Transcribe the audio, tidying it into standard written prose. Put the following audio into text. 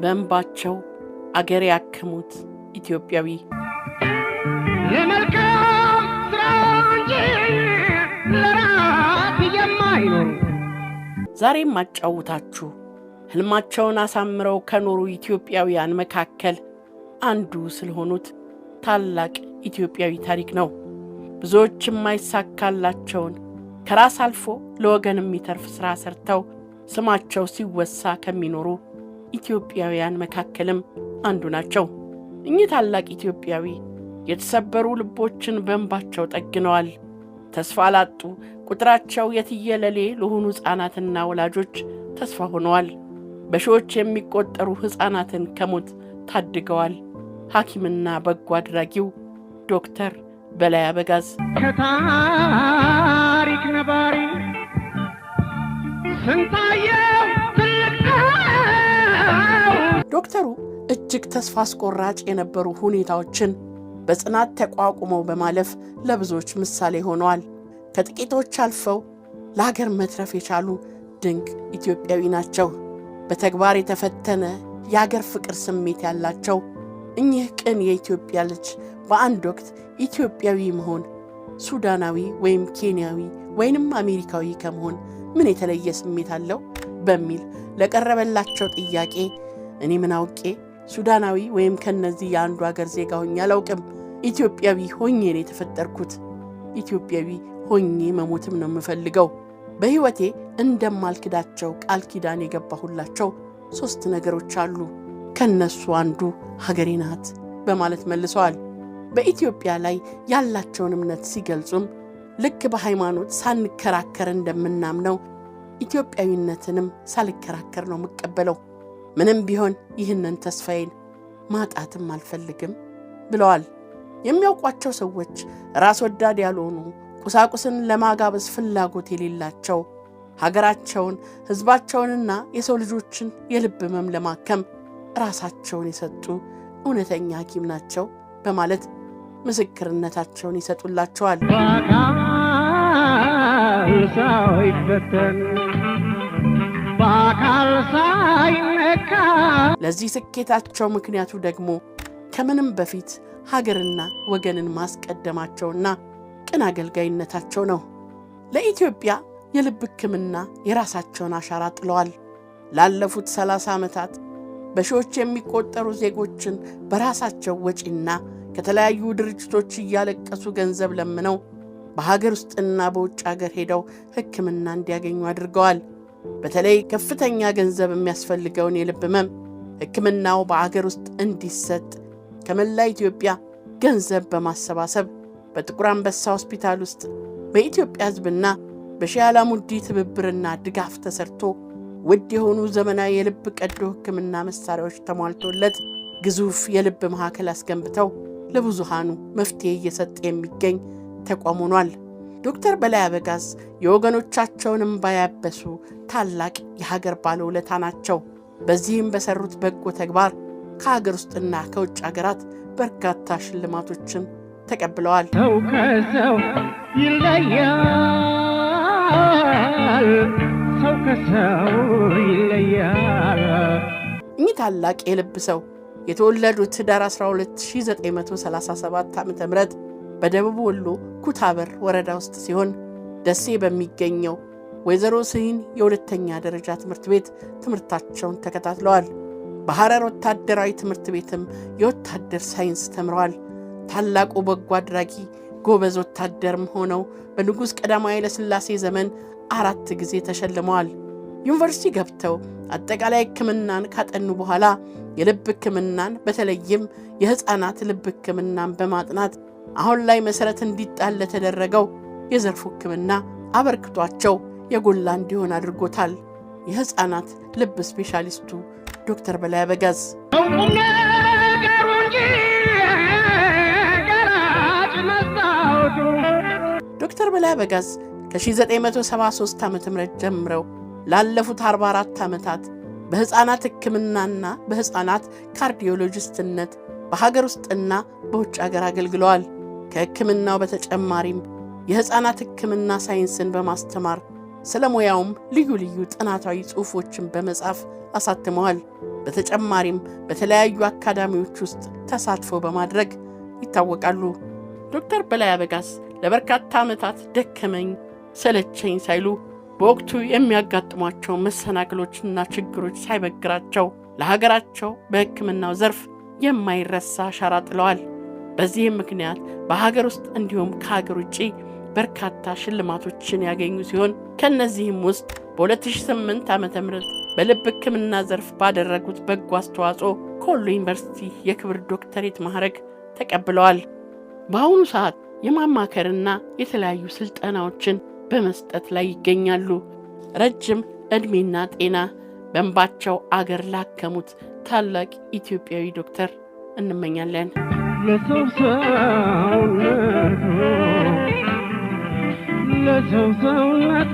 በእንባቸው አገር ያከሙት ኢትዮጵያዊ ለመልካም ስራ እንጂ ለራት የማይኖሩ ዛሬም አጫውታችሁ ህልማቸውን አሳምረው ከኖሩ ኢትዮጵያውያን መካከል አንዱ ስለሆኑት ታላቅ ኢትዮጵያዊ ታሪክ ነው። ብዙዎች የማይሳካላቸውን ከራስ አልፎ ለወገን የሚተርፍ ሥራ ሰርተው ስማቸው ሲወሳ ከሚኖሩ ኢትዮጵያውያን መካከልም አንዱ ናቸው። እኚህ ታላቅ ኢትዮጵያዊ የተሰበሩ ልቦችን በእንባቸው ጠግነዋል። ተስፋ ላጡ ቁጥራቸው የትየለሌ ለሆኑ ሕፃናትና ወላጆች ተስፋ ሆነዋል። በሺዎች የሚቆጠሩ ሕፃናትን ከሞት ታድገዋል። ሐኪምና በጎ አድራጊው ዶክተር በላይ አበጋዝ ከታሪክ ነባሪ ስንታየው ትልቅ ዶክተሩ እጅግ ተስፋ አስቆራጭ የነበሩ ሁኔታዎችን በጽናት ተቋቁመው በማለፍ ለብዙዎች ምሳሌ ሆነዋል። ከጥቂቶች አልፈው ለሀገር መትረፍ የቻሉ ድንቅ ኢትዮጵያዊ ናቸው። በተግባር የተፈተነ የሀገር ፍቅር ስሜት ያላቸው እኚህ ቅን የኢትዮጵያ ልጅ በአንድ ወቅት ኢትዮጵያዊ መሆን ሱዳናዊ ወይም ኬንያዊ ወይንም አሜሪካዊ ከመሆን ምን የተለየ ስሜት አለው በሚል ለቀረበላቸው ጥያቄ እኔ ምን አውቄ ሱዳናዊ ወይም ከነዚህ የአንዱ ሀገር ዜጋ ሆኜ አላውቅም። ኢትዮጵያዊ ሆኜ ነው የተፈጠርኩት። ኢትዮጵያዊ ሆኜ መሞትም ነው የምፈልገው። በሕይወቴ እንደማልክዳቸው ቃል ኪዳን የገባሁላቸው 3 ነገሮች አሉ። ከነሱ አንዱ ሀገሬ ናት በማለት መልሰዋል። በኢትዮጵያ ላይ ያላቸውን እምነት ሲገልጹም ልክ በሃይማኖት ሳንከራከር እንደምናምነው ኢትዮጵያዊነትንም ሳልከራከር ነው የምቀበለው። ምንም ቢሆን ይህንን ተስፋዬን ማጣትም አልፈልግም ብለዋል። የሚያውቋቸው ሰዎች ራስ ወዳድ ያልሆኑ ቁሳቁስን ለማጋበስ ፍላጎት የሌላቸው ሀገራቸውን፣ ሕዝባቸውንና የሰው ልጆችን የልብ ሕመም ለማከም ራሳቸውን የሰጡ እውነተኛ ሐኪም ናቸው በማለት ምስክርነታቸውን ይሰጡላቸዋል። በአካል ሳይፈተን በአካል ሳይነካ ለዚህ ስኬታቸው ምክንያቱ ደግሞ ከምንም በፊት ሀገርና ወገንን ማስቀደማቸውና ቅን አገልጋይነታቸው ነው። ለኢትዮጵያ የልብ ሕክምና የራሳቸውን አሻራ ጥለዋል። ላለፉት 30 ዓመታት በሺዎች የሚቆጠሩ ዜጎችን በራሳቸው ወጪና ከተለያዩ ድርጅቶች እያለቀሱ ገንዘብ ለምነው በሀገር ውስጥና በውጭ ሀገር ሄደው ሕክምና እንዲያገኙ አድርገዋል። በተለይ ከፍተኛ ገንዘብ የሚያስፈልገውን የልብ ሕመም ሕክምናው በአገር ውስጥ እንዲሰጥ ከመላ ኢትዮጵያ ገንዘብ በማሰባሰብ በጥቁር አንበሳ ሆስፒታል ውስጥ በኢትዮጵያ ሕዝብና በሼህ አላሙዲ ትብብርና ድጋፍ ተሰርቶ ውድ የሆኑ ዘመናዊ የልብ ቀዶ ሕክምና መሳሪያዎች ተሟልቶለት ግዙፍ የልብ ማዕከል አስገንብተው ለብዙሃኑ መፍትሄ እየሰጠ የሚገኝ ተቋም ሆኗል። ዶክተር በላይ አበጋዝ የወገኖቻቸውን እንባ ያበሱ ታላቅ የሀገር ባለውለታ ናቸው። በዚህም በሰሩት በጎ ተግባር ከሀገር ውስጥና ከውጭ ሀገራት በርካታ ሽልማቶችን ተቀብለዋል። ሰው ከሰው ይለያል፣ ሰው ከሰው ይለያል። እኚህ ታላቅ የልብ ሰው የተወለዱት ኅዳር 12 1937 ዓ.ም በደቡብ ወሎ ኩታበር ወረዳ ውስጥ ሲሆን ደሴ በሚገኘው ወይዘሮ ስሂን የሁለተኛ ደረጃ ትምህርት ቤት ትምህርታቸውን ተከታትለዋል። በሐረር ወታደራዊ ትምህርት ቤትም የወታደር ሳይንስ ተምረዋል። ታላቁ በጎ አድራጊ ጎበዝ ወታደርም ሆነው በንጉሥ ቀዳማዊ ኃይለ ሥላሴ ዘመን 4 ጊዜ ተሸልመዋል። ዩኒቨርሲቲ ገብተው አጠቃላይ ሕክምናን ካጠኑ በኋላ የልብ ሕክምናን በተለይም የሕፃናት ልብ ሕክምናን በማጥናት አሁን ላይ መሠረት እንዲጣል ለተደረገው የዘርፉ ሕክምና አበርክቷቸው የጎላ እንዲሆን አድርጎታል። የሕፃናት ልብ ስፔሻሊስቱ ዶክተር በላይ አበጋዝ ዶክተር በላይ አበጋዝ ከ1973 ዓ.ም ጀምረው ላለፉት 44 ዓመታት በሕፃናት ሕክምናና በሕፃናት ካርዲዮሎጂስትነት በሀገር ውስጥና በውጭ ሀገር አገልግለዋል። ከሕክምናው በተጨማሪም የሕፃናት ሕክምና ሳይንስን በማስተማር ስለ ሙያውም ልዩ ልዩ ጥናታዊ ጽሑፎችን በመጻፍ አሳትመዋል። በተጨማሪም በተለያዩ አካዳሚዎች ውስጥ ተሳትፎ በማድረግ ይታወቃሉ። ዶክተር በላይ አበጋዝ ለበርካታ ዓመታት ደከመኝ ሰለቸኝ ሳይሉ በወቅቱ የሚያጋጥሟቸው መሰናክሎችና ችግሮች ሳይበግራቸው ለሀገራቸው በሕክምናው ዘርፍ የማይረሳ አሻራ ጥለዋል። በዚህም ምክንያት በሀገር ውስጥ እንዲሁም ከሀገር ውጭ በርካታ ሽልማቶችን ያገኙ ሲሆን ከነዚህም ውስጥ በ2008 ዓ.ም በልብ ሕክምና ዘርፍ ባደረጉት በጎ አስተዋጽኦ ከወሎ ዩኒቨርሲቲ የክብር ዶክተሬት ማዕረግ ተቀብለዋል። በአሁኑ ሰዓት የማማከርና የተለያዩ ስልጠናዎችን በመስጠት ላይ ይገኛሉ። ረጅም ዕድሜና ጤና በእንባቸው አገር ላከሙት ታላቅ ኢትዮጵያዊ ዶክተር እንመኛለን። ለሰው ሰውነቱ